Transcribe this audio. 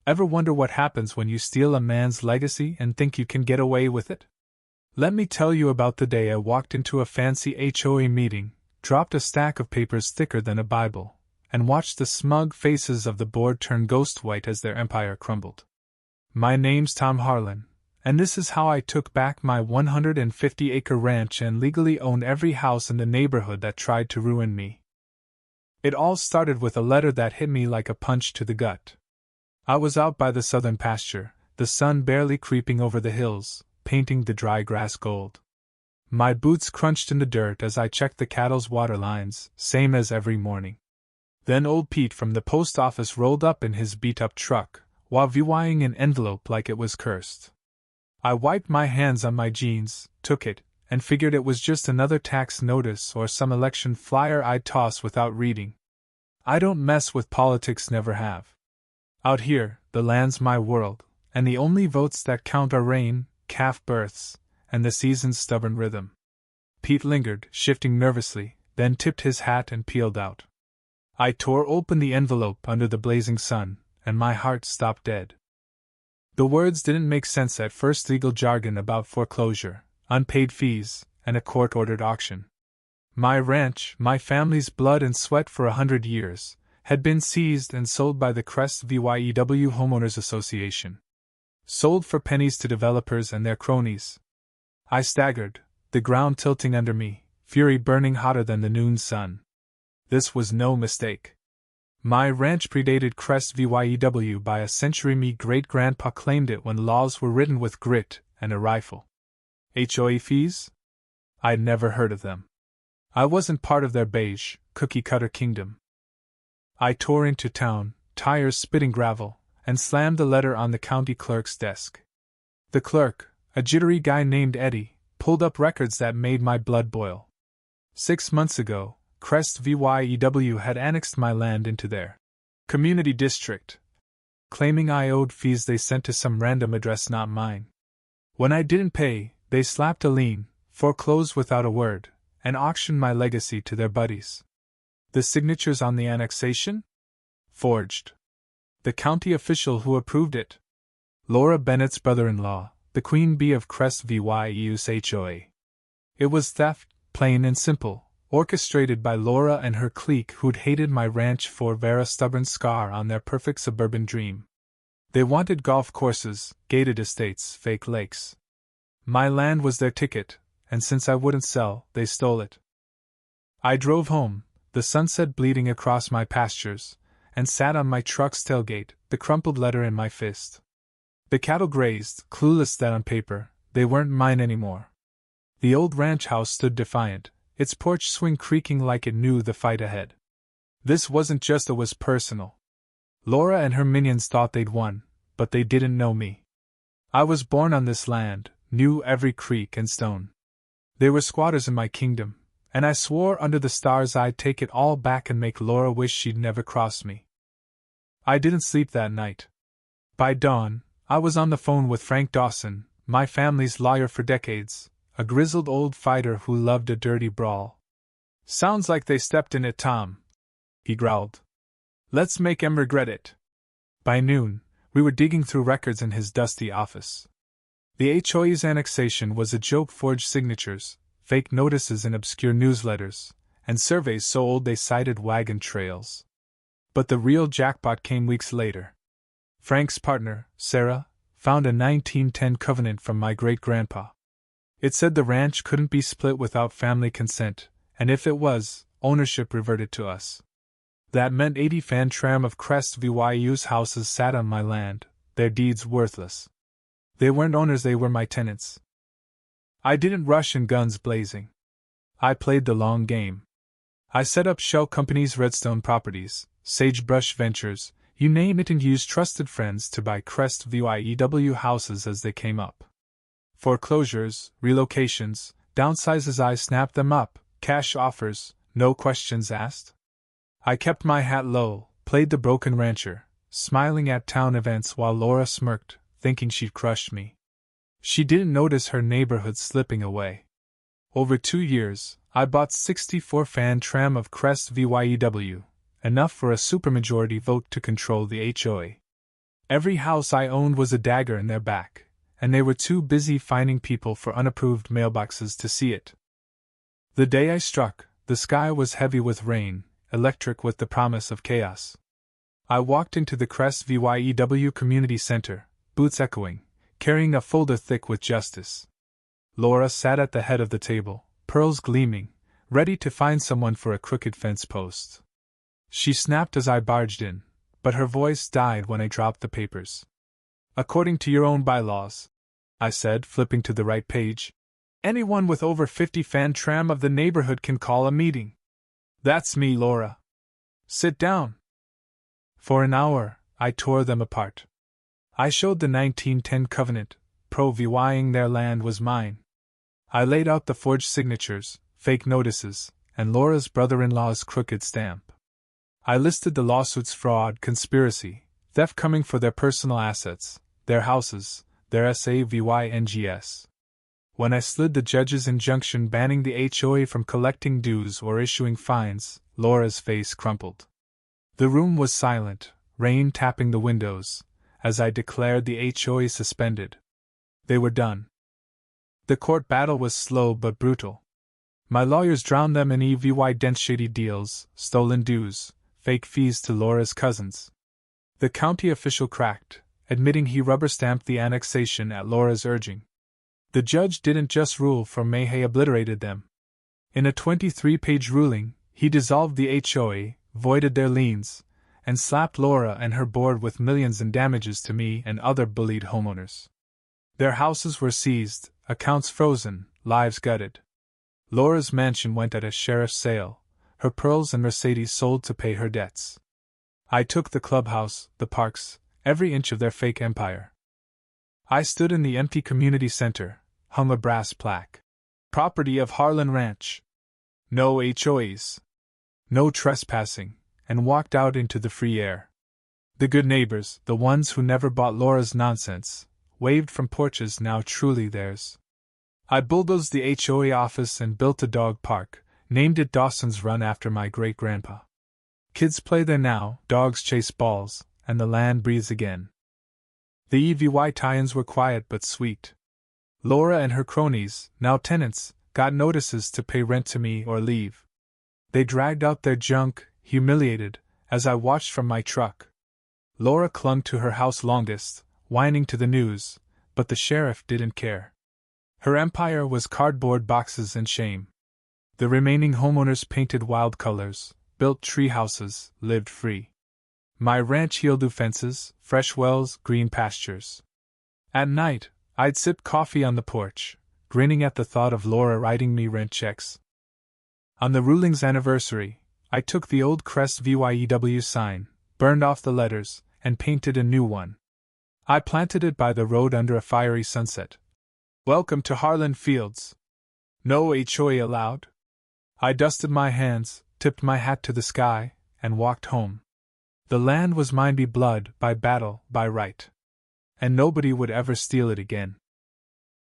Ever wonder what happens when you steal a man's legacy and think you can get away with it? Let me tell you about the day I walked into a fancy HOA meeting, dropped a stack of papers thicker than a Bible, and watched the smug faces of the board turn ghost white as their empire crumbled. My name's Tom Harlan, and this is how I took back my 150-acre ranch and legally owned every house in the neighborhood that tried to ruin me. It all started with a letter that hit me like a punch to the gut. I was out by the southern pasture, the sun barely creeping over the hills, painting the dry grass gold. My boots crunched in the dirt as I checked the cattle's water lines, same as every morning. Then old Pete from the post office rolled up in his beat-up truck, while viewing an envelope like it was cursed. I wiped my hands on my jeans, took it, and figured it was just another tax notice or some election flyer I'd toss without reading. I don't mess with politics, never have. Out here, the land's my world, and the only votes that count are rain, calf births, and the season's stubborn rhythm. Pete lingered, shifting nervously, then tipped his hat and peeled out. I tore open the envelope under the blazing sun, and my heart stopped dead. The words didn't make sense at first: legal jargon about foreclosure, unpaid fees, and a court-ordered auction. My ranch, my family's blood and sweat for 100 years, had been seized and sold by the Crest VYEW Homeowners Association. Sold for pennies to developers and their cronies. I staggered, the ground tilting under me, fury burning hotter than the noon sun. This was no mistake. My ranch predated Crest VYEW by a century. Me great-grandpa claimed it when laws were written with grit and a rifle. HOA fees? I'd never heard of them. I wasn't part of their beige, cookie-cutter kingdom. I tore into town, tires spitting gravel, and slammed the letter on the county clerk's desk. The clerk, a jittery guy named Eddie, pulled up records that made my blood boil. 6 months ago, Crest VYEW had annexed my land into their community district. Claiming I owed fees they sent to some random address not mine. When I didn't pay, they slapped a lien, foreclosed without a word, and auctioned my legacy to their buddies. The signatures on the annexation? Forged. The county official who approved it? Laura Bennett's brother-in-law, the queen bee of Crest VYEU's HOA. It was theft, plain and simple, orchestrated by Laura and her clique who'd hated my ranch for a stubborn scar on their perfect suburban dream. They wanted golf courses, gated estates, fake lakes. My land was their ticket, and since I wouldn't sell, they stole it. I drove home, the sunset bleeding across my pastures, and sat on my truck's tailgate, the crumpled letter in my fist. The cattle grazed, clueless that on paper, they weren't mine anymore. The old ranch house stood defiant, its porch swing creaking like it knew the fight ahead. This wasn't just, it was personal. Laura and her minions thought they'd won, but they didn't know me. I was born on this land, knew every creek and stone. They were squatters in my kingdom, and I swore under the stars I'd take it all back and make Laura wish she'd never crossed me. I didn't sleep that night. By dawn, I was on the phone with Frank Dawson, my family's lawyer for decades, a grizzled old fighter who loved a dirty brawl. "Sounds like they stepped in it, Tom," he growled. "Let's make 'em regret it." By noon, we were digging through records in his dusty office. The HOA's annexation was a joke: forged signatures, fake notices in obscure newsletters, and surveys so old they cited wagon trails. But the real jackpot came weeks later. Frank's partner, Sarah, found a 1910 covenant from my great-grandpa. It said the ranch couldn't be split without family consent, and if it was, ownership reverted to us. That meant 80 fan tram of Crest VYU's houses sat on my land, their deeds worthless. They weren't owners, they were my tenants. I didn't rush in guns blazing. I played the long game. I set up shell companies, Redstone Properties, Sagebrush Ventures, you name it, and used trusted friends to buy Crest VYEW houses as they came up. Foreclosures, relocations, downsizes, I snapped them up, cash offers, no questions asked. I kept my hat low, played the broken rancher, smiling at town events while Laura smirked, thinking she'd crushed me. She didn't notice her neighborhood slipping away. Over 2 years, I bought 64 fan tram of Crest VYEW, enough for a supermajority vote to control the HOA. Every house I owned was a dagger in their back, and they were too busy finding people for unapproved mailboxes to see it. The day I struck, the sky was heavy with rain, electric with the promise of chaos. I walked into the Crest VYEW Community Center, boots echoing, carrying a folder thick with justice. Laura sat at the head of the table, pearls gleaming, ready to find someone for a crooked fence post. She snapped as I barged in, but her voice died when I dropped the papers. According to your own bylaws, I said, flipping to the right page, anyone with over 50 fan tram of the neighborhood can call a meeting. That's me, Laura. Sit down. For an hour, I tore them apart. I showed the 1910 covenant, pro-VYing their land was mine. I laid out the forged signatures, fake notices, and Laura's brother-in-law's crooked stamp. I listed the lawsuits: fraud, conspiracy, theft coming for their personal assets, their houses, their SAVYNGS. When I slid the judge's injunction banning the HOA from collecting dues or issuing fines, Laura's face crumpled. The room was silent, rain tapping the windows, as I declared the HOA suspended. They were done. The court battle was slow but brutal. My lawyers drowned them in EVY-dense shady deals, stolen dues, fake fees to Laura's cousins. The county official cracked, admitting he rubber-stamped the annexation at Laura's urging. The judge didn't just rule for May, he obliterated them. In a 23-page ruling, he dissolved the HOA, voided their liens, and slapped Laura and her board with millions in damages to me and other bullied homeowners. Their houses were seized, accounts frozen, lives gutted. Laura's mansion went at a sheriff's sale, her pearls and Mercedes sold to pay her debts. I took the clubhouse, the parks, every inch of their fake empire. I stood in the empty community center, hung a brass plaque. Property of Harlan Ranch. No HOAs. No trespassing, and walked out into the free air. The good neighbors, the ones who never bought Laura's nonsense, waved from porches now truly theirs. I bulldozed the HOA office and built a dog park, named it Dawson's Run after my great-grandpa. Kids play there now, dogs chase balls, and the land breathes again. The EVY tie-ins were quiet but sweet. Laura and her cronies, now tenants, got notices to pay rent to me or leave. They dragged out their junk, humiliated, as I watched from my truck. Laura clung to her house longest, whining to the news, but the sheriff didn't care. Her empire was cardboard boxes and shame. The remaining homeowners painted wild colors, built tree houses, lived free. My ranch yielded fences, fresh wells, green pastures. At night, I'd sip coffee on the porch, grinning at the thought of Laura writing me rent checks. On the ruling's anniversary, I took the old Crest VYEW sign, burned off the letters, and painted a new one. I planted it by the road under a fiery sunset. Welcome to Harlan Fields. No HOA allowed. I dusted my hands, tipped my hat to the sky, and walked home. The land was mine by blood, by battle, by right. And nobody would ever steal it again.